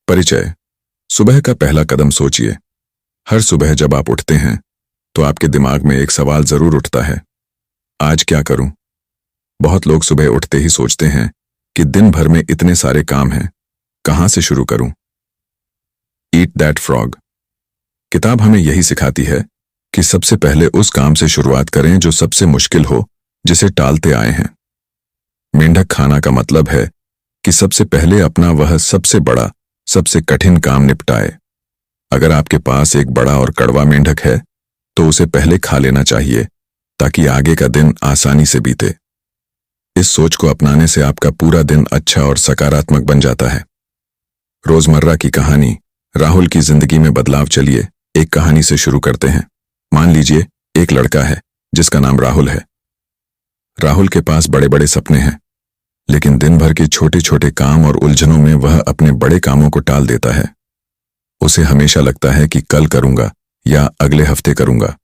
परिचय। सुबह का पहला कदम सोचिए। हर सुबह जब आप उठते हैं तो आपके दिमाग में एक सवाल जरूर उठता है, आज क्या करूं? बहुत लोग सुबह उठते ही सोचते हैं कि दिन भर में इतने सारे काम हैं, कहां से शुरू करूं? ईट दैट फ्रॉग किताब हमें यही सिखाती है कि सबसे पहले उस काम से शुरुआत करें जो सबसे मुश्किल हो, जिसे टालते आए हैं। मेंढक खाना का मतलब है कि सबसे पहले अपना वह सबसे बड़ा, सबसे कठिन काम निपटाए। अगर आपके पास एक बड़ा और कड़वा मेंढक है तो उसे पहले खा लेना चाहिए ताकि आगे का दिन आसानी से बीते। इस सोच को अपनाने से आपका पूरा दिन अच्छा और सकारात्मक बन जाता है। रोजमर्रा की कहानी राहुल की जिंदगी में बदलाव। चलिए एक कहानी से शुरू करते हैं। मान लीजिए एक लड़का है जिसका नाम राहुल है। राहुल के पास बड़े बड़े सपने हैं, लेकिन दिन भर के छोटे छोटे काम और उलझनों में वह अपने बड़े कामों को टाल देता है। उसे हमेशा लगता है कि कल करूंगा या अगले हफ्ते करूंगा।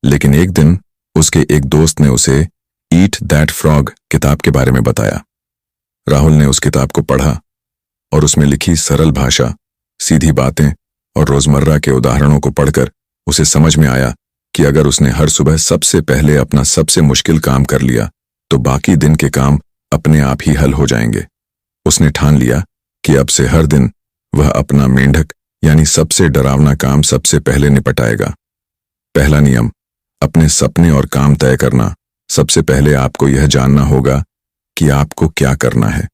लेकिन एक दिन उसके एक दोस्त ने उसे ईट दैट फ्रॉग किताब के बारे में बताया। राहुल ने उस किताब को पढ़ा और उसमें लिखी सरल भाषा, सीधी बातें और रोजमर्रा के उदाहरणों को पढ़कर उसे समझ में आया कि अगर उसने हर सुबह सबसे पहले अपना सबसे मुश्किल काम कर लिया तो बाकी दिन के काम अपने आप ही हल हो जाएंगे। उसने ठान लिया कि अब से हर दिन वह अपना मेंढक यानी सबसे डरावना काम सबसे पहले निपटाएगा। पहला नियम, अपने सपने और काम तय करना। सबसे पहले आपको यह जानना होगा कि आपको क्या करना है।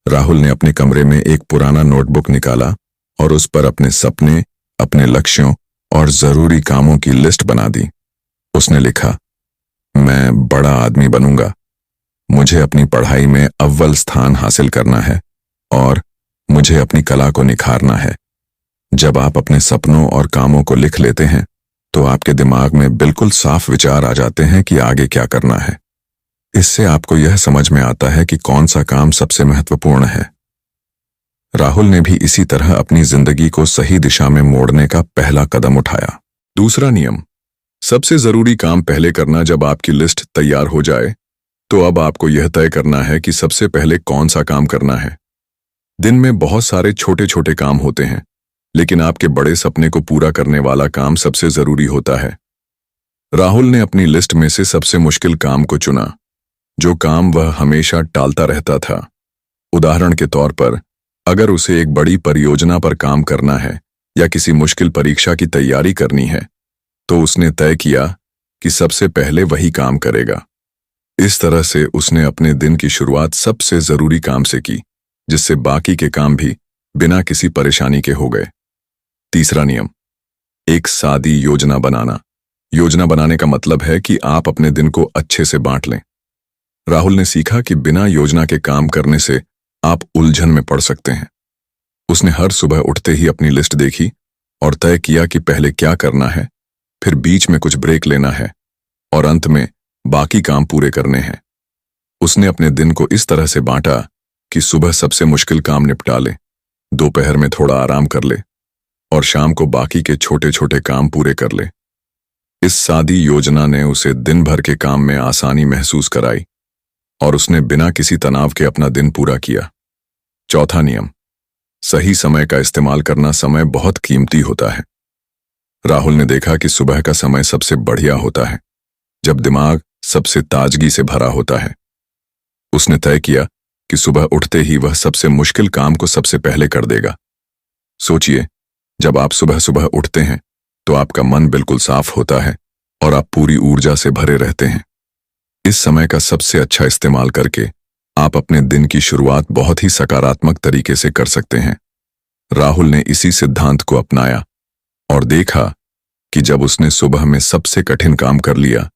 राहुल ने अपने कमरे में एक पुराना नोटबुक निकाला और उस पर अपने सपने, अपने लक्ष्यों और जरूरी कामों की लिस्ट बना दी। उसने लिखा, मैं बड़ा आदमी बनूंगा, मुझे अपनी पढ़ाई में अव्वल स्थान हासिल करना है और मुझे अपनी कला को निखारना है। जब आप अपने सपनों और कामों को लिख लेते हैं तो आपके दिमाग में बिल्कुल साफ विचार आ जाते हैं कि आगे क्या करना है। इससे आपको यह समझ में आता है कि कौन सा काम सबसे महत्वपूर्ण है। राहुल ने भी इसी तरह अपनी जिंदगी को सही दिशा में मोड़ने का पहला कदम उठाया। दूसरा नियम, सबसे जरूरी काम पहले करना। जब आपकी लिस्ट तैयार हो जाए तो अब आपको यह तय करना है कि सबसे पहले कौन सा काम करना है। दिन में बहुत सारे छोटे छोटे काम होते हैं, लेकिन आपके बड़े सपने को पूरा करने वाला काम सबसे जरूरी होता है। राहुल ने अपनी लिस्ट में से सबसे मुश्किल काम को चुना, जो काम वह हमेशा टालता रहता था। उदाहरण के तौर पर, अगर उसे एक बड़ी परियोजना पर काम करना है या किसी मुश्किल परीक्षा की तैयारी करनी है, तो उसने तय किया कि सबसे पहले वही काम करेगा। इस तरह से उसने अपने दिन की शुरुआत सबसे जरूरी काम से की, जिससे बाकी के काम भी बिना किसी परेशानी के हो गए। तीसरा नियम, एक सादी योजना बनाना। योजना बनाने का मतलब है कि आप अपने दिन को अच्छे से बांट लें। राहुल ने सीखा कि बिना योजना के काम करने से आप उलझन में पड़ सकते हैं। उसने हर सुबह उठते ही अपनी लिस्ट देखी और तय किया कि पहले क्या करना है, फिर बीच में कुछ ब्रेक लेना है और अंत में बाकी काम पूरे करने हैं। उसने अपने दिन को इस तरह से बांटा कि सुबह सबसे मुश्किल काम निपटा ले, दोपहर में थोड़ा आराम कर ले और शाम को बाकी के छोटे छोटे काम पूरे कर ले। इस सादी योजना ने उसे दिन भर के काम में आसानी महसूस कराई और उसने बिना किसी तनाव के अपना दिन पूरा किया। चौथा नियम, सही समय का इस्तेमाल करना। समय बहुत कीमती होता है। राहुल ने देखा कि सुबह का समय सबसे बढ़िया होता है, जब दिमाग सबसे ताजगी से भरा होता है। उसने तय किया कि सुबह उठते ही वह सबसे मुश्किल काम को सबसे पहले कर देगा। सोचिए, जब आप सुबह सुबह उठते हैं तो आपका मन बिल्कुल साफ होता है और आप पूरी ऊर्जा से भरे रहते हैं। इस समय का सबसे अच्छा इस्तेमाल करके आप अपने दिन की शुरुआत बहुत ही सकारात्मक तरीके से कर सकते हैं। राहुल ने इसी सिद्धांत को अपनाया और देखा कि जब उसने सुबह में सबसे कठिन काम कर लिया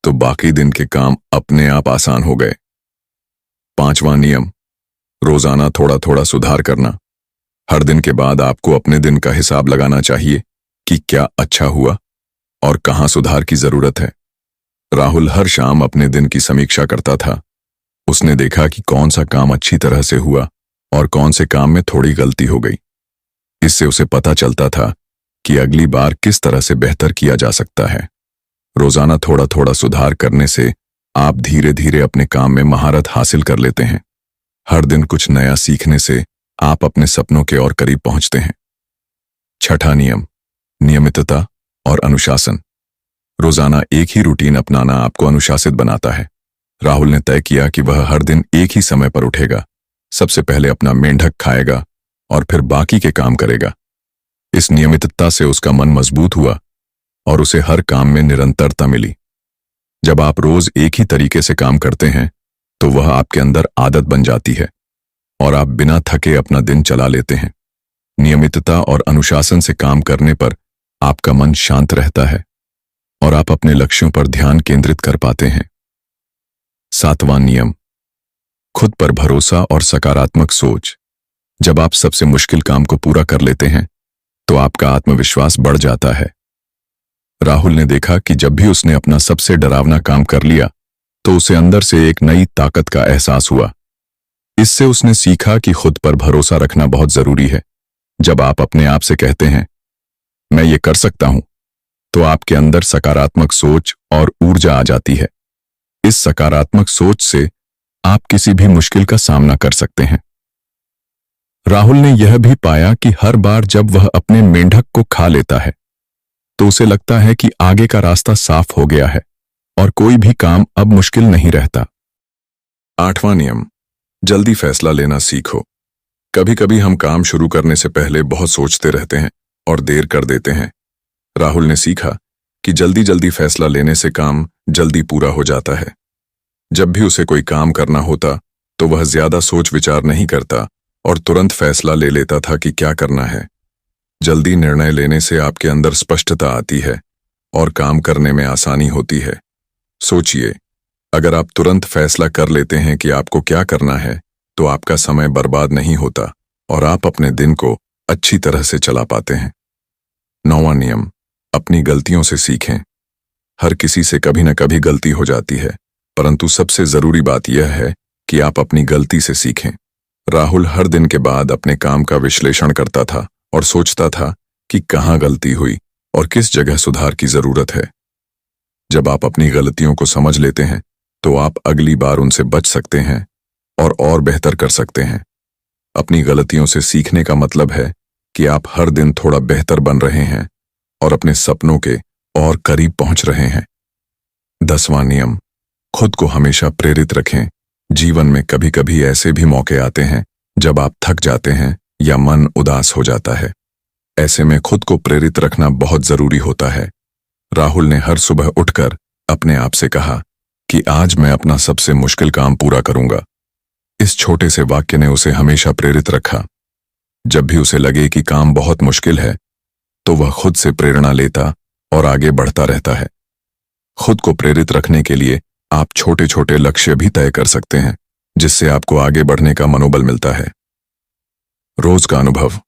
तो बाकी दिन के काम अपने आप आसान हो गए। पांचवां नियम, रोजाना थोड़ा थोड़ा सुधार करना। हर दिन के बाद आपको अपने दिन का हिसाब लगाना चाहिए कि क्या अच्छा हुआ और कहां सुधार की जरूरत है। राहुल हर शाम अपने दिन की समीक्षा करता था। उसने देखा कि कौन सा काम अच्छी तरह से हुआ और कौन से काम में थोड़ी गलती हो गई। इससे उसे पता चलता था कि अगली बार किस तरह से बेहतर किया जा सकता है। रोजाना थोड़ा थोड़ा सुधार करने से आप धीरे धीरे अपने काम में महारत हासिल कर लेते हैं। हर दिन कुछ नया सीखने से आप अपने सपनों के और करीब पहुंचते हैं। छठा नियम, नियमितता और अनुशासन। रोजाना एक ही रूटीन अपनाना आपको अनुशासित बनाता है। राहुल ने तय किया कि वह हर दिन एक ही समय पर उठेगा, सबसे पहले अपना मेंढक खाएगा और फिर बाकी के काम करेगा। इस नियमितता से उसका मन मजबूत हुआ और उसे हर काम में निरंतरता मिली। जब आप रोज एक ही तरीके से काम करते हैं तो वह आपके अंदर आदत बन जाती है और आप बिना थके अपना दिन चला लेते हैं। नियमितता और अनुशासन से काम करने पर आपका मन शांत रहता है और आप अपने लक्ष्यों पर ध्यान केंद्रित कर पाते हैं। सातवां नियम, खुद पर भरोसा और सकारात्मक सोच। जब आप सबसे मुश्किल काम को पूरा कर लेते हैं तो आपका आत्मविश्वास बढ़ जाता है। राहुल ने देखा कि जब भी उसने अपना सबसे डरावना काम कर लिया तो उसे अंदर से एक नई ताकत का एहसास हुआ। इससे उसने सीखा कि खुद पर भरोसा रखना बहुत जरूरी है। जब आप अपने आप से कहते हैं मैं ये कर सकता हूं, तो आपके अंदर सकारात्मक सोच और ऊर्जा आ जाती है। इस सकारात्मक सोच से आप किसी भी मुश्किल का सामना कर सकते हैं। राहुल ने यह भी पाया कि हर बार जब वह अपने मेंढक को खा लेता है तो उसे लगता है कि आगे का रास्ता साफ हो गया है और कोई भी काम अब मुश्किल नहीं रहता। आठवां नियम, जल्दी फैसला लेना सीखो। कभी कभी हम काम शुरू करने से पहले बहुत सोचते रहते हैं और देर कर देते हैं। राहुल ने सीखा कि जल्दी जल्दी फैसला लेने से काम जल्दी पूरा हो जाता है। जब भी उसे कोई काम करना होता तो वह ज्यादा सोच विचार नहीं करता और तुरंत फैसला ले लेता था कि क्या करना है। जल्दी निर्णय लेने से आपके अंदर स्पष्टता आती है और काम करने में आसानी होती है। सोचिए, अगर आप तुरंत फैसला कर लेते हैं कि आपको क्या करना है तो आपका समय बर्बाद नहीं होता और आप अपने दिन को अच्छी तरह से चला पाते हैं। नौवां नियम, अपनी गलतियों से सीखें। हर किसी से कभी न कभी गलती हो जाती है, परंतु सबसे जरूरी बात यह है कि आप अपनी गलती से सीखें। राहुल हर दिन के बाद अपने काम का विश्लेषण करता था और सोचता था कि कहाँ गलती हुई और किस जगह सुधार की जरूरत है। जब आप अपनी गलतियों को समझ लेते हैं तो आप अगली बार उनसे बच सकते हैं और बेहतर कर सकते हैं। अपनी गलतियों से सीखने का मतलब है कि आप हर दिन थोड़ा बेहतर बन रहे हैं और अपने सपनों के और करीब पहुंच रहे हैं। 10वां नियम, खुद को हमेशा प्रेरित रखें। जीवन में कभी कभी ऐसे भी मौके आते हैं जब आप थक जाते हैं या मन उदास हो जाता है। ऐसे में खुद को प्रेरित रखना बहुत जरूरी होता है। राहुल ने हर सुबह उठकर अपने आप से कहा कि आज मैं अपना सबसे मुश्किल काम पूरा करूंगा। इस छोटे से वाक्य ने उसे हमेशा प्रेरित रखा। जब भी उसे लगे कि काम बहुत मुश्किल है तो वह खुद से प्रेरणा लेता और आगे बढ़ता रहता है। खुद को प्रेरित रखने के लिए आप छोटे छोटे लक्ष्य भी तय कर सकते हैं, जिससे आपको आगे बढ़ने का मनोबल मिलता है। रोज का अनुभव,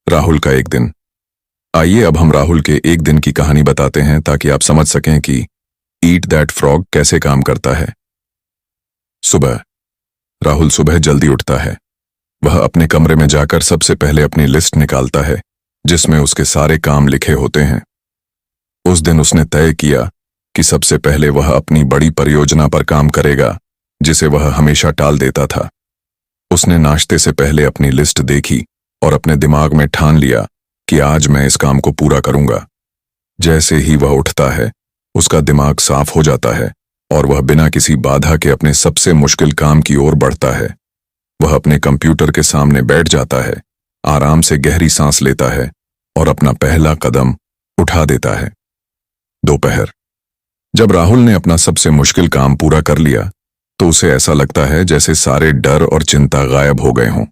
राहुल का एक दिन। आइए अब हम राहुल के एक दिन की कहानी बताते हैं ताकि आप समझ सकें कि ईट दैट फ्रॉग कैसे काम करता है। सुबह, राहुल सुबह जल्दी उठता है। वह अपने कमरे में जाकर सबसे पहले अपनी लिस्ट निकालता है जिसमें उसके सारे काम लिखे होते हैं। उस दिन उसने तय किया कि सबसे पहले वह अपनी बड़ी परियोजना पर काम करेगा जिसे वह हमेशा टाल देता था। उसने नाश्ते से पहले अपनी लिस्ट देखी और अपने दिमाग में ठान लिया कि आज मैं इस काम को पूरा करूंगा। जैसे ही वह उठता है उसका दिमाग साफ हो जाता है और वह बिना किसी बाधा के अपने सबसे मुश्किल काम की ओर बढ़ता है। वह अपने कंप्यूटर के सामने बैठ जाता है, आराम से गहरी सांस लेता है और अपना पहला कदम उठा देता है। दोपहर, जब राहुल ने अपना सबसे मुश्किल काम पूरा कर लिया तो उसे ऐसा लगता है जैसे सारे डर और चिंता गायब हो गए हों।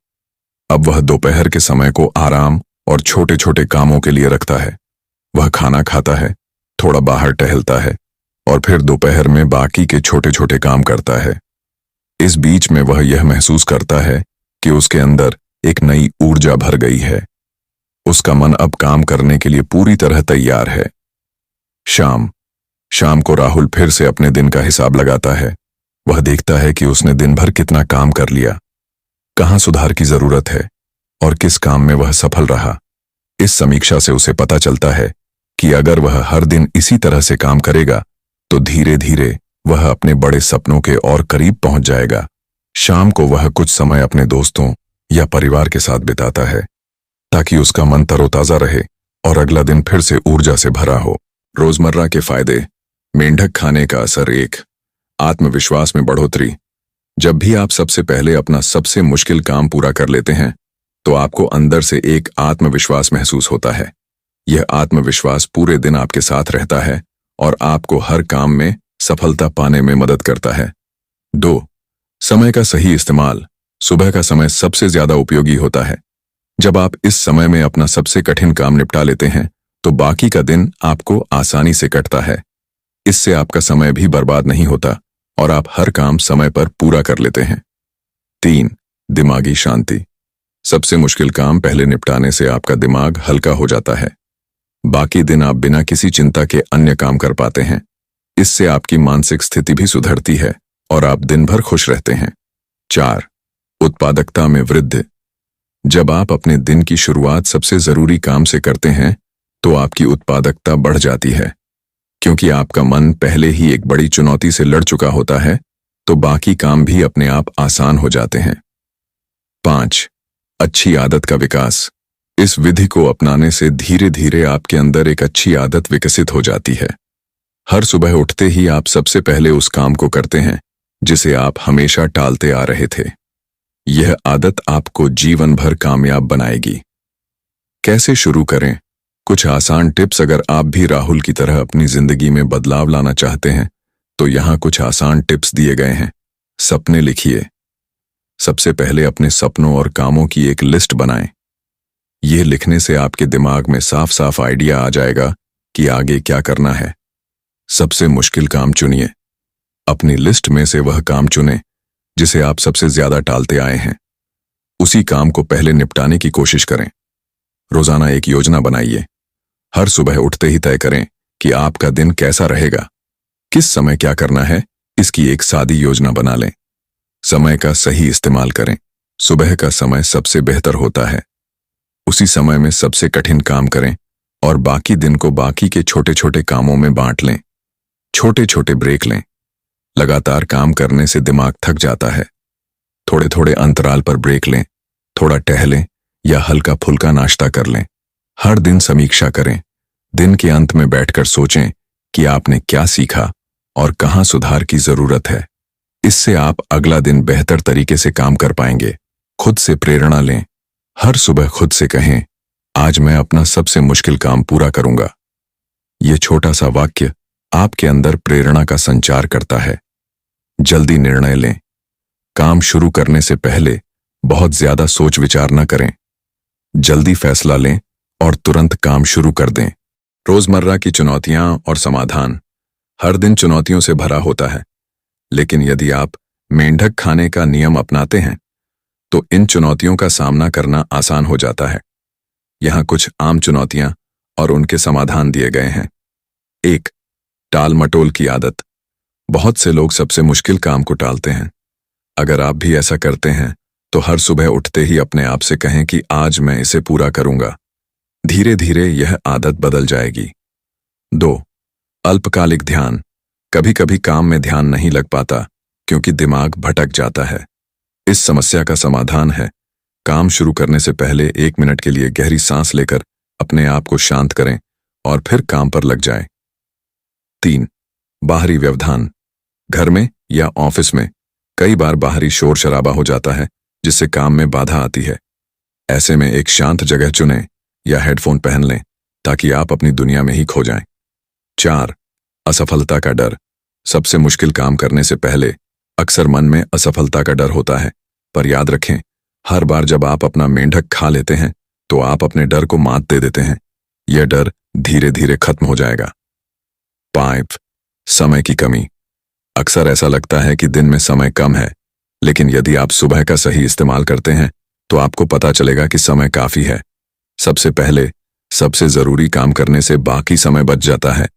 अब वह दोपहर के समय को आराम और छोटे छोटे कामों के लिए रखता है। वह खाना खाता है, थोड़ा बाहर टहलता है और फिर दोपहर में बाकी के छोटे छोटे काम करता है। इस बीच में वह यह महसूस करता है कि उसके अंदर एक नई ऊर्जा भर गई है। उसका मन अब काम करने के लिए पूरी तरह तैयार है। शाम को राहुल फिर से अपने दिन का हिसाब लगाता है। वह देखता है कि उसने दिन भर कितना काम कर लिया, कहाँ सुधार की जरूरत है और किस काम में वह सफल रहा। इस समीक्षा से उसे पता चलता है कि अगर वह हर दिन इसी तरह से काम करेगा तो धीरे धीरे वह अपने बड़े सपनों के और करीब पहुंच जाएगा। शाम को वह कुछ समय अपने दोस्तों या परिवार के साथ बिताता है, ताकि उसका मन तरोताजा रहे और अगला दिन फिर से ऊर्जा से भरा हो। रोजमर्रा के फायदे। मेंढक खाने का असर। 1, आत्मविश्वास में बढ़ोतरी। जब भी आप सबसे पहले अपना सबसे मुश्किल काम पूरा कर लेते हैं, तो आपको अंदर से एक आत्मविश्वास महसूस होता है। यह आत्मविश्वास पूरे दिन आपके साथ रहता है और आपको हर काम में सफलता पाने में मदद करता है। 2, समय का सही इस्तेमाल। सुबह का समय सबसे ज्यादा उपयोगी होता है। जब आप इस समय में अपना सबसे कठिन काम निपटा लेते हैं, तो बाकी का दिन आपको आसानी से कटता है। इससे आपका समय भी बर्बाद नहीं होता और आप हर काम समय पर पूरा कर लेते हैं। 3, दिमागी शांति। सबसे मुश्किल काम पहले निपटाने से आपका दिमाग हल्का हो जाता है। बाकी दिन आप बिना किसी चिंता के अन्य काम कर पाते हैं। इससे आपकी मानसिक स्थिति भी सुधरती है और आप दिन भर खुश रहते हैं। 4, उत्पादकता में वृद्धि। जब आप अपने दिन की शुरुआत सबसे जरूरी काम से करते हैं, तो आपकी उत्पादकता बढ़ जाती है। क्योंकि आपका मन पहले ही एक बड़ी चुनौती से लड़ चुका होता है, तो बाकी काम भी अपने आप आसान हो जाते हैं। 5, अच्छी आदत का विकास। इस विधि को अपनाने से धीरे धीरे आपके अंदर एक अच्छी आदत विकसित हो जाती है। हर सुबह उठते ही आप सबसे पहले उस काम को करते हैं जिसे आप हमेशा टालते आ रहे थे। यह आदत आपको जीवन भर कामयाब बनाएगी। कैसे शुरू करें? कुछ आसान टिप्स। अगर आप भी राहुल की तरह अपनी जिंदगी में बदलाव लाना चाहते हैं, तो यहाँ कुछ आसान टिप्स दिए गए हैं। सपने लिखिए। सबसे पहले अपने सपनों और कामों की एक लिस्ट बनाएं। यह लिखने से आपके दिमाग में साफ साफ आइडिया आ जाएगा कि आगे क्या करना है। सबसे मुश्किल काम चुनिए। अपनी लिस्ट में से वह काम चुनें जिसे आप सबसे ज्यादा टालते आए हैं। उसी काम को पहले निपटाने की कोशिश करें। रोजाना एक योजना बनाइए। हर सुबह उठते ही तय करें कि आपका दिन कैसा रहेगा, किस समय क्या करना है, इसकी एक सादी योजना बना लें। समय का सही इस्तेमाल करें। सुबह का समय सबसे बेहतर होता है। उसी समय में सबसे कठिन काम करें और बाकी दिन को बाकी के छोटे छोटे कामों में बांट लें। छोटे छोटे ब्रेक लें। लगातार काम करने से दिमाग थक जाता है। थोड़े थोड़े अंतराल पर ब्रेक लें। थोड़ा टहलें या हल्का फुल्का नाश्ता कर लें। हर दिन समीक्षा करें। दिन के अंत में बैठकर सोचें कि आपने क्या सीखा और कहां सुधार की जरूरत है। इससे आप अगला दिन बेहतर तरीके से काम कर पाएंगे। खुद से प्रेरणा लें। हर सुबह खुद से कहें, आज मैं अपना सबसे मुश्किल काम पूरा करूंगा। यह छोटा सा वाक्य आपके अंदर प्रेरणा का संचार करता है। जल्दी निर्णय लें। काम शुरू करने से पहले बहुत ज्यादा सोच विचार न करें। जल्दी फैसला लें और तुरंत काम शुरू कर दें। रोजमर्रा की चुनौतियां और समाधान। हर दिन चुनौतियों से भरा होता है, लेकिन यदि आप मेंढक खाने का नियम अपनाते हैं, तो इन चुनौतियों का सामना करना आसान हो जाता है। यहाँ कुछ आम चुनौतियां और उनके समाधान दिए गए हैं। 1, टाल मटोल की आदत। बहुत से लोग सबसे मुश्किल काम को टालते हैं। अगर आप भी ऐसा करते हैं, तो हर सुबह उठते ही अपने आप से कहें कि आज मैं इसे पूरा करूंगा। धीरे धीरे यह आदत बदल जाएगी। 2, अल्पकालिक ध्यान। कभी कभी काम में ध्यान नहीं लग पाता क्योंकि दिमाग भटक जाता है। इस समस्या का समाधान है, काम शुरू करने से पहले 1 मिनट के लिए गहरी सांस लेकर अपने आप को शांत करें और फिर काम पर लग जाएं। 3, बाहरी व्यवधान। घर में या ऑफिस में कई बार बाहरी शोर शराबा हो जाता है, जिससे काम में बाधा आती है। ऐसे में एक शांत जगह चुनें या हेडफोन पहन लें ताकि आप अपनी दुनिया में ही खो जाएं। 4, असफलता का डर। सबसे मुश्किल काम करने से पहले अक्सर मन में असफलता का डर होता है, पर याद रखें, हर बार जब आप अपना मेंढक खा लेते हैं, तो आप अपने डर को मात दे देते हैं। यह डर धीरे धीरे खत्म हो जाएगा। 5, समय की कमी। अक्सर ऐसा लगता है कि दिन में समय कम है, लेकिन यदि आप सुबह का सही इस्तेमाल करते हैं, तो आपको पता चलेगा कि समय काफी है। सबसे पहले सबसे जरूरी काम करने से बाकी समय बच जाता है।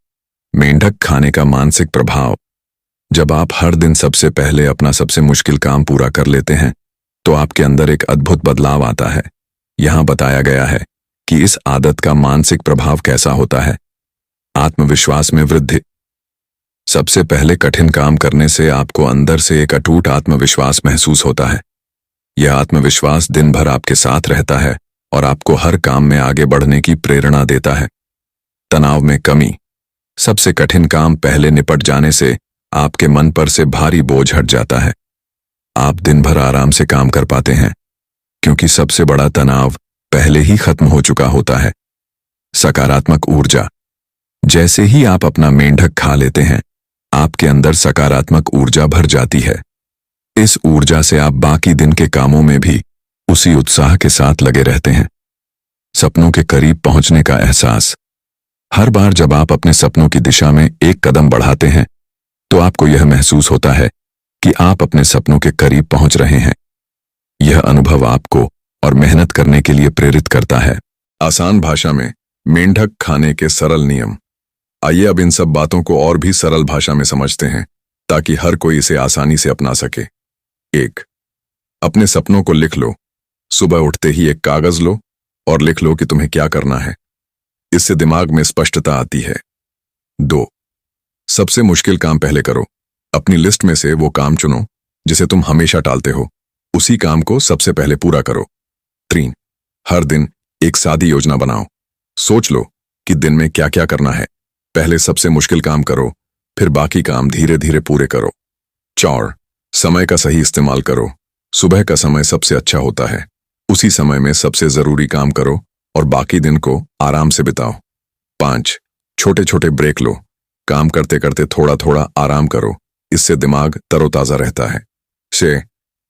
मेंढक खाने का मानसिक प्रभाव। जब आप हर दिन सबसे पहले अपना सबसे मुश्किल काम पूरा कर लेते हैं, तो आपके अंदर एक अद्भुत बदलाव आता है। यहां बताया गया है कि इस आदत का मानसिक प्रभाव कैसा होता है। आत्मविश्वास में वृद्धि। सबसे पहले कठिन काम करने से आपको अंदर से एक अटूट आत्मविश्वास महसूस होता है। यह आत्मविश्वास दिन भर आपके साथ रहता है और आपको हर काम में आगे बढ़ने की प्रेरणा देता है। तनाव में कमी। सबसे कठिन काम पहले निपट जाने से आपके मन पर से भारी बोझ हट जाता है। आप दिन भर आराम से काम कर पाते हैं क्योंकि सबसे बड़ा तनाव पहले ही खत्म हो चुका होता है। सकारात्मक ऊर्जा। जैसे ही आप अपना मेंढक खा लेते हैं, आपके अंदर सकारात्मक ऊर्जा भर जाती है। इस ऊर्जा से आप बाकी दिन के कामों में भी उसी उत्साह के साथ लगे रहते हैं। सपनों के करीब पहुंचने का एहसास। हर बार जब आप अपने सपनों की दिशा में एक कदम बढ़ाते हैं, तो आपको यह महसूस होता है कि आप अपने सपनों के करीब पहुंच रहे हैं। यह अनुभव आपको और मेहनत करने के लिए प्रेरित करता है। आसान भाषा में मेंढक खाने के सरल नियम। आइए अब इन सब बातों को और भी सरल भाषा में समझते हैं ताकि हर कोई इसे आसानी से अपना सके। 1. अपने सपनों को लिख लो। सुबह उठते ही एक कागज लो और लिख लो कि तुम्हें क्या करना है। इससे दिमाग में स्पष्टता आती है। 2. सबसे मुश्किल काम पहले करो। अपनी लिस्ट में से वो काम चुनो जिसे तुम हमेशा टालते हो। उसी काम को सबसे पहले पूरा करो। 3. हर दिन एक सादी योजना बनाओ। सोच लो कि दिन में क्या क्या करना है। पहले सबसे मुश्किल काम करो, फिर बाकी काम धीरे धीरे पूरे करो। 4. समय का सही इस्तेमाल करो। सुबह का समय सबसे अच्छा होता है। उसी समय में सबसे जरूरी काम करो और बाकी दिन को आराम से बिताओ। 5. छोटे छोटे ब्रेक लो। काम करते करते थोड़ा थोड़ा आराम करो। इससे दिमाग तरोताजा रहता है। 6.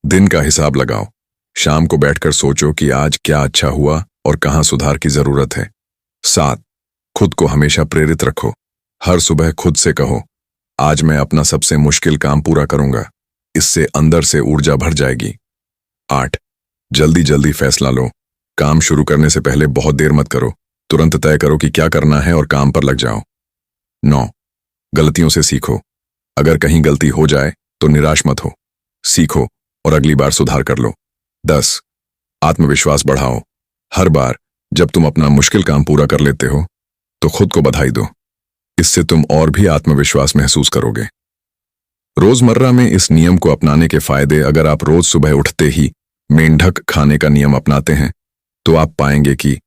दिन का हिसाब लगाओ। शाम को बैठकर सोचो कि आज क्या अच्छा हुआ और कहाँ सुधार की जरूरत है। 7. खुद को हमेशा प्रेरित रखो। हर सुबह खुद से कहो, आज मैं अपना सबसे मुश्किल काम पूरा करूंगा। इससे अंदर से ऊर्जा भर जाएगी। 8. जल्दी जल्दी फैसला लो। काम शुरू करने से पहले बहुत देर मत करो। तुरंत तय करो कि क्या करना है और काम पर लग जाओ। 9. गलतियों से सीखो। अगर कहीं गलती हो जाए तो निराश मत हो। सीखो और अगली बार सुधार कर लो। 10. आत्मविश्वास बढ़ाओ। हर बार जब तुम अपना मुश्किल काम पूरा कर लेते हो तो खुद को बधाई दो। इससे तुम और भी आत्मविश्वास महसूस करोगे। रोजमर्रा में इस नियम को अपनाने के फायदे। अगर आप रोज सुबह उठते ही मेंढक खाने का नियम अपनाते हैं तो आप पाएंगे कि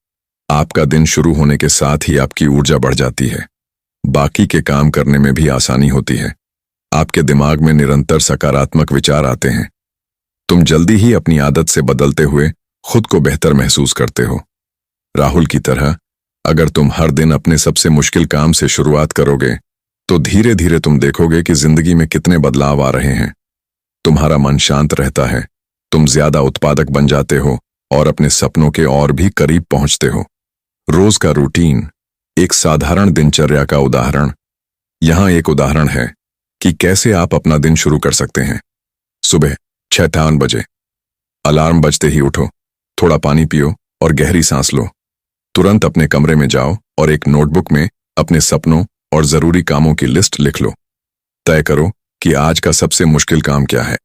आपका दिन शुरू होने के साथ ही आपकी ऊर्जा बढ़ जाती है। बाकी के काम करने में भी आसानी होती है। आपके दिमाग में निरंतर सकारात्मक विचार आते हैं। तुम जल्दी ही अपनी आदत से बदलते हुए खुद को बेहतर महसूस करते हो। राहुल की तरह अगर तुम हर दिन अपने सबसे मुश्किल काम से शुरुआत करोगे तो धीरे धीरे तुम देखोगे कि जिंदगी में कितने बदलाव आ रहे हैं। तुम्हारा मन शांत रहता है, तुम ज्यादा उत्पादक बन जाते हो और अपने सपनों के और भी करीब पहुंचते हो। रोज का रूटीन। एक साधारण दिनचर्या का उदाहरण। यहां एक उदाहरण है कि कैसे आप अपना दिन शुरू कर सकते हैं। सुबह 6:58 बजे अलार्म बजते ही उठो, थोड़ा पानी पियो और गहरी सांस लो। तुरंत अपने कमरे में जाओ और एक नोटबुक में अपने सपनों और जरूरी कामों की लिस्ट लिख लो। तय करो कि आज का सबसे मुश्किल काम क्या है।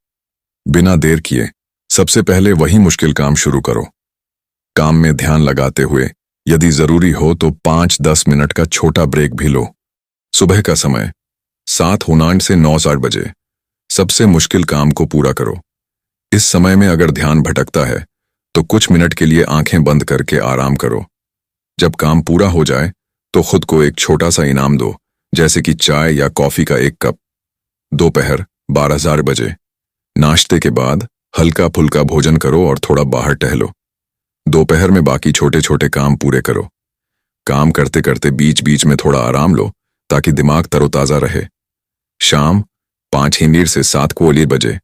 बिना देर किए सबसे पहले वही मुश्किल काम शुरू करो। काम में ध्यान लगाते हुए यदि जरूरी हो तो 5-10 मिनट का छोटा ब्रेक भी लो। सुबह का समय 7:59 से 9:60 बजे सबसे मुश्किल काम को पूरा करो। इस समय में अगर ध्यान भटकता है तो कुछ मिनट के लिए आंखें बंद करके आराम करो। जब काम पूरा हो जाए तो खुद को एक छोटा सा इनाम दो, जैसे कि चाय या कॉफी का एक कप। दोपहर 12:00 बजे नाश्ते के बाद हल्का फुल्का भोजन करो और थोड़ा बाहर टहलो। दोपहर में बाकी छोटे छोटे काम पूरे करो। काम करते करते बीच बीच में थोड़ा आराम लो ताकि दिमाग तरोताजा रहे। शाम 5 से 7 बजे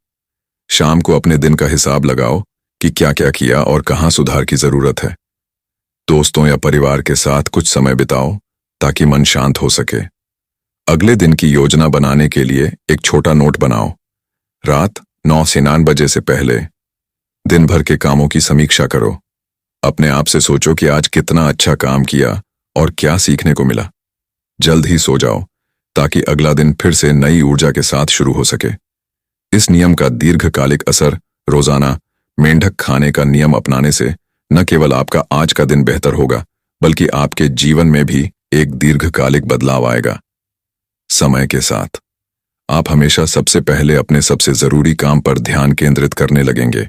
शाम को अपने दिन का हिसाब लगाओ कि क्या क्या किया और कहाँ सुधार की जरूरत है। दोस्तों या परिवार के साथ कुछ समय बिताओ ताकि मन शांत हो सके। अगले दिन की योजना बनाने के लिए एक छोटा नोट बनाओ। रात 9 से 9 बजे से पहले दिन भर के कामों की समीक्षा करो। अपने आप से सोचो कि आज कितना अच्छा काम किया और क्या सीखने को मिला। जल्द ही सो जाओ ताकि अगला दिन फिर से नई ऊर्जा के साथ शुरू हो सके। इस नियम का दीर्घकालिक असर। रोजाना मेंढक खाने का नियम अपनाने से न केवल आपका आज का दिन बेहतर होगा बल्कि आपके जीवन में भी एक दीर्घकालिक बदलाव आएगा। समय के साथ आप हमेशा सबसे पहले अपने सबसे जरूरी काम पर ध्यान केंद्रित करने लगेंगे।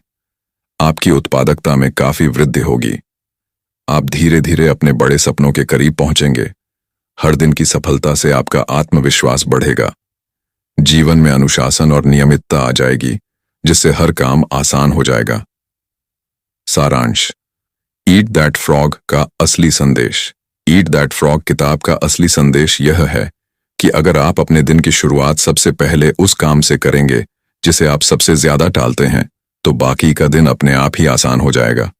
आपकी उत्पादकता में काफी वृद्धि होगी। आप धीरे धीरे अपने बड़े सपनों के करीब पहुंचेंगे। हर दिन की सफलता से आपका आत्मविश्वास बढ़ेगा। जीवन में अनुशासन और नियमितता आ जाएगी, जिससे हर काम आसान हो जाएगा। सारांश, ईट दैट फ्रॉग का असली संदेश। ईट दैट फ्रॉग किताब का असली संदेश यह है कि अगर आप अपने दिन की शुरुआत सबसे पहले उस काम से करेंगे जिसे आप सबसे ज्यादा टालते हैं, तो बाकी का दिन अपने आप ही आसान हो जाएगा।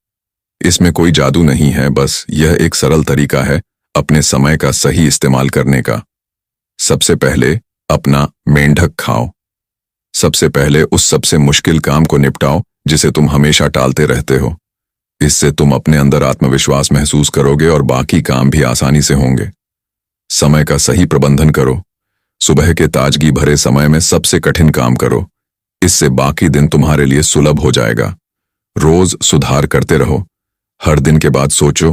इसमें कोई जादू नहीं है, बस यह एक सरल तरीका है अपने समय का सही इस्तेमाल करने का। सबसे पहले अपना मेंढक खाओ। सबसे पहले उस सबसे मुश्किल काम को निपटाओ जिसे तुम हमेशा टालते रहते हो। इससे तुम अपने अंदर आत्मविश्वास महसूस करोगे और बाकी काम भी आसानी से होंगे। समय का सही प्रबंधन करो। सुबह के ताजगी भरे समय में सबसे कठिन काम करो। इससे बाकी दिन तुम्हारे लिए सुलभ हो जाएगा। रोज सुधार करते रहो। हर दिन के बाद सोचो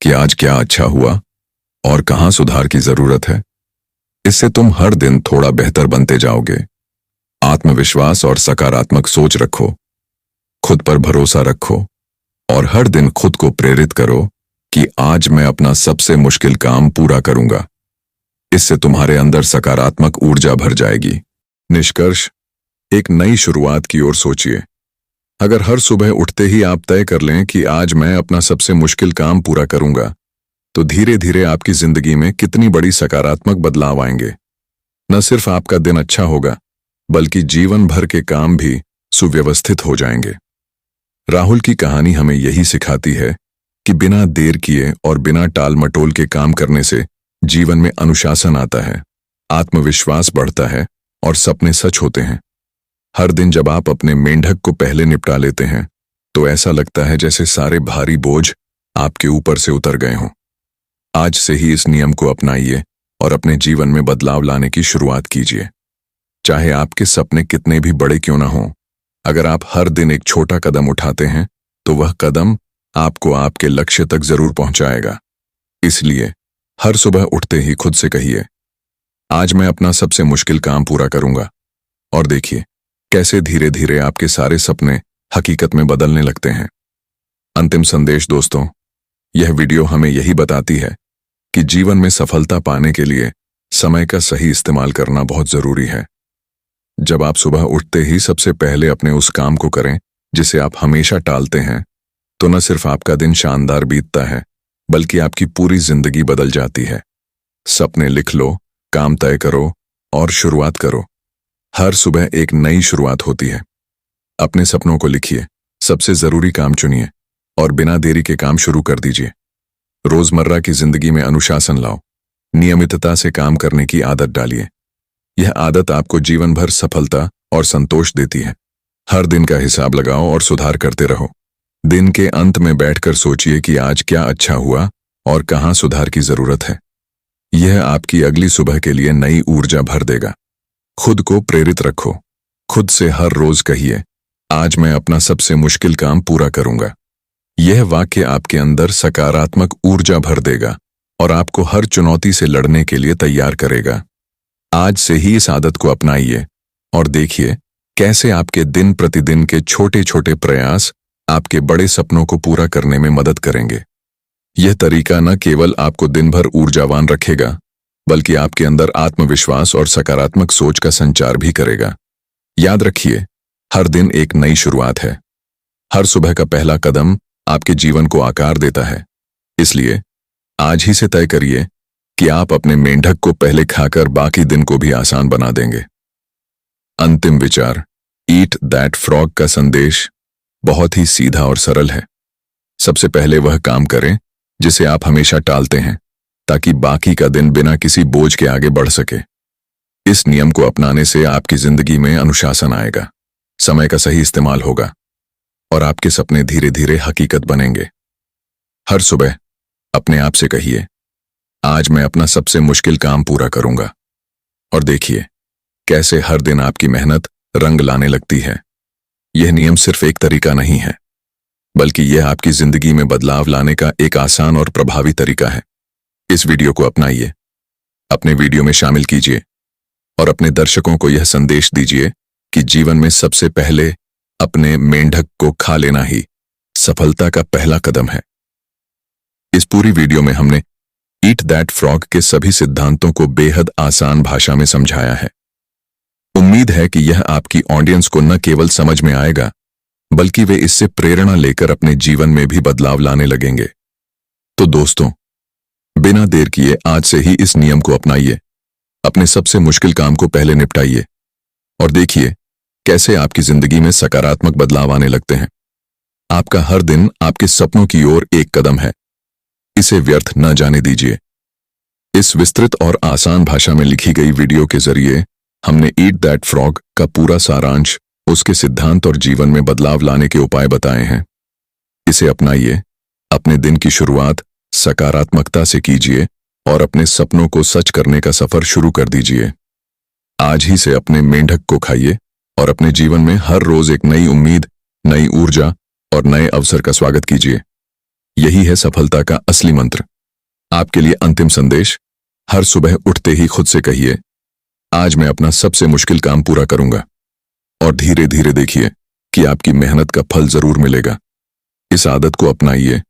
कि आज क्या अच्छा हुआ और कहां सुधार की जरूरत है। इससे तुम हर दिन थोड़ा बेहतर बनते जाओगे। आत्मविश्वास और सकारात्मक सोच रखो। खुद पर भरोसा रखो और हर दिन खुद को प्रेरित करो कि आज मैं अपना सबसे मुश्किल काम पूरा करूंगा। इससे तुम्हारे अंदर सकारात्मक ऊर्जा भर जाएगी। निष्कर्ष, एक नई शुरुआत की ओर सोचिए। अगर हर सुबह उठते ही आप तय कर लें कि आज मैं अपना सबसे मुश्किल काम पूरा करूंगा, तो धीरे धीरे आपकी जिंदगी में कितनी बड़ी सकारात्मक बदलाव आएंगे। न सिर्फ आपका दिन अच्छा होगा, बल्कि जीवन भर के काम भी सुव्यवस्थित हो जाएंगे। राहुल की कहानी हमें यही सिखाती है कि बिना देर किए और बिना टाल मटोल के काम करने से जीवन में अनुशासन आता है, आत्मविश्वास बढ़ता है और सपने सच होते हैं। हर दिन जब आप अपने मेंढक को पहले निपटा लेते हैं, तो ऐसा लगता है जैसे सारे भारी बोझ आपके ऊपर से उतर गए हों। आज से ही इस नियम को अपनाइए और अपने जीवन में बदलाव लाने की शुरुआत कीजिए। चाहे आपके सपने कितने भी बड़े क्यों ना हों, अगर आप हर दिन एक छोटा कदम उठाते हैं, तो वह कदम आपको आपके लक्ष्य तक जरूर पहुंचाएगा। इसलिए हर सुबह उठते ही खुद से कहिए, आज मैं अपना सबसे मुश्किल काम पूरा करूंगा। और देखिए कैसे धीरे धीरे आपके सारे सपने हकीकत में बदलने लगते हैं। अंतिम संदेश दोस्तों, यह वीडियो हमें यही बताती है कि जीवन में सफलता पाने के लिए समय का सही इस्तेमाल करना बहुत जरूरी है। जब आप सुबह उठते ही सबसे पहले अपने उस काम को करें जिसे आप हमेशा टालते हैं, तो न सिर्फ आपका दिन शानदार बीतता है, बल्कि आपकी पूरी जिंदगी बदल जाती है। सपने लिख लो, काम तय करो और शुरुआत करो। हर सुबह एक नई शुरुआत होती है। अपने सपनों को लिखिए, सबसे जरूरी काम चुनिए और बिना देरी के काम शुरू कर दीजिए। रोजमर्रा की जिंदगी में अनुशासन लाओ। नियमितता से काम करने की आदत डालिए। यह आदत आपको जीवन भर सफलता और संतोष देती है। हर दिन का हिसाब लगाओ और सुधार करते रहो। दिन के अंत में बैठकर सोचिए कि आज क्या अच्छा हुआ और कहां सुधार की जरूरत है। यह आपकी अगली सुबह के लिए नई ऊर्जा भर देगा। खुद को प्रेरित रखो। खुद से हर रोज कहिए, आज मैं अपना सबसे मुश्किल काम पूरा करूंगा। यह वाक्य आपके अंदर सकारात्मक ऊर्जा भर देगा और आपको हर चुनौती से लड़ने के लिए तैयार करेगा। आज से ही इस आदत को अपनाइए और देखिए कैसे आपके दिन प्रतिदिन के छोटे छोटे प्रयास आपके बड़े सपनों को पूरा करने में मदद करेंगे। यह तरीका न केवल आपको दिन भर ऊर्जावान रखेगा, बल्कि आपके अंदर आत्मविश्वास और सकारात्मक सोच का संचार भी करेगा। याद रखिए, हर दिन एक नई शुरुआत है। हर सुबह का पहला कदम आपके जीवन को आकार देता है। इसलिए आज ही से तय करिए कि आप अपने मेंढक को पहले खाकर बाकी दिन को भी आसान बना देंगे। अंतिम विचार, ईट दैट फ्रॉग का संदेश बहुत ही सीधा और सरल है। सबसे पहले वह काम करें जिसे आप हमेशा टालते हैं, ताकि बाकी का दिन बिना किसी बोझ के आगे बढ़ सके। इस नियम को अपनाने से आपकी जिंदगी में अनुशासन आएगा, समय का सही इस्तेमाल होगा और आपके सपने धीरे धीरे हकीकत बनेंगे। हर सुबह अपने आप से कहिए, आज मैं अपना सबसे मुश्किल काम पूरा करूंगा। और देखिए कैसे हर दिन आपकी मेहनत रंग लाने लगती है। यह नियम सिर्फ एक तरीका नहीं है, बल्कि यह आपकी जिंदगी में बदलाव लाने का एक आसान और प्रभावी तरीका है। इस वीडियो को अपनाइए, अपने वीडियो में शामिल कीजिए और अपने दर्शकों को यह संदेश दीजिए कि जीवन में सबसे पहले अपने मेंढक को खा लेना ही सफलता का पहला कदम है। इस पूरी वीडियो में हमने ईट दैट फ्रॉग के सभी सिद्धांतों को बेहद आसान भाषा में समझाया है। उम्मीद है कि यह आपकी ऑडियंस को न केवल समझ में आएगा, बल्कि वे इससे प्रेरणा लेकर अपने जीवन में भी बदलाव लाने लगेंगे। तो दोस्तों, बिना देर किए आज से ही इस नियम को अपनाइए। अपने सबसे मुश्किल काम को पहले निपटाइए और देखिए कैसे आपकी जिंदगी में सकारात्मक बदलाव आने लगते हैं। आपका हर दिन आपके सपनों की ओर एक कदम है। इसे व्यर्थ न जाने दीजिए। इस विस्तृत और आसान भाषा में लिखी गई वीडियो के जरिए हमने ईट दैट फ्रॉग का पूरा सारांश, उसके सिद्धांत और जीवन में बदलाव लाने के उपाय बताए हैं। इसे अपनाइए, अपने दिन की शुरुआत सकारात्मकता से कीजिए और अपने सपनों को सच करने का सफर शुरू कर दीजिए। आज ही से अपने मेंढक को खाइए और अपने जीवन में हर रोज एक नई उम्मीद, नई ऊर्जा और नए अवसर का स्वागत कीजिए। यही है सफलता का असली मंत्र। आपके लिए अंतिम संदेश, हर सुबह उठते ही खुद से कहिए, आज मैं अपना सबसे मुश्किल काम पूरा करूंगा, और धीरे धीरे देखिए कि आपकी मेहनत का फल जरूर मिलेगा। इस आदत को अपनाइए,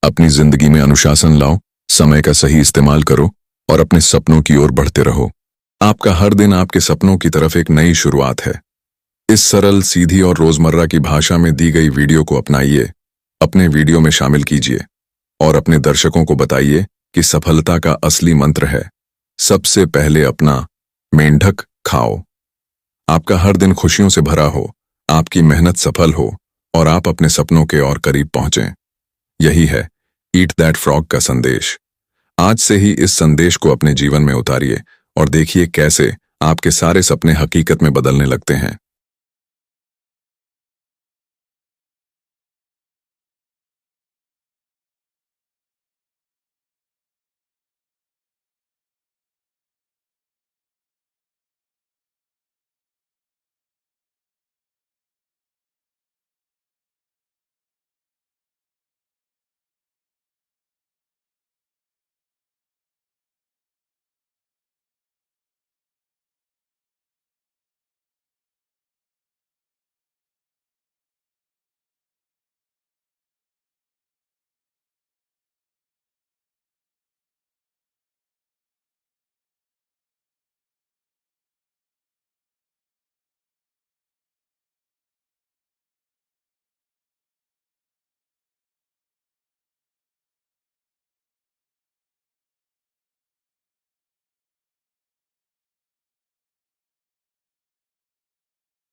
अपनी जिंदगी में अनुशासन लाओ, समय का सही इस्तेमाल करो और अपने सपनों की ओर बढ़ते रहो। आपका हर दिन आपके सपनों की तरफ एक नई शुरुआत है। इस सरल, सीधी और रोजमर्रा की भाषा में दी गई वीडियो को अपनाइए, अपने वीडियो में शामिल कीजिए और अपने दर्शकों को बताइए कि सफलता का असली मंत्र है, सबसे पहले अपना मेंढक खाओ। आपका हर दिन खुशियों से भरा हो, आपकी मेहनत सफल हो और आप अपने सपनों के और करीब पहुंचें। यही है ईट दैट फ्रॉग का संदेश। आज से ही इस संदेश को अपने जीवन में उतारिए और देखिए कैसे आपके सारे सपने हकीकत में बदलने लगते हैं।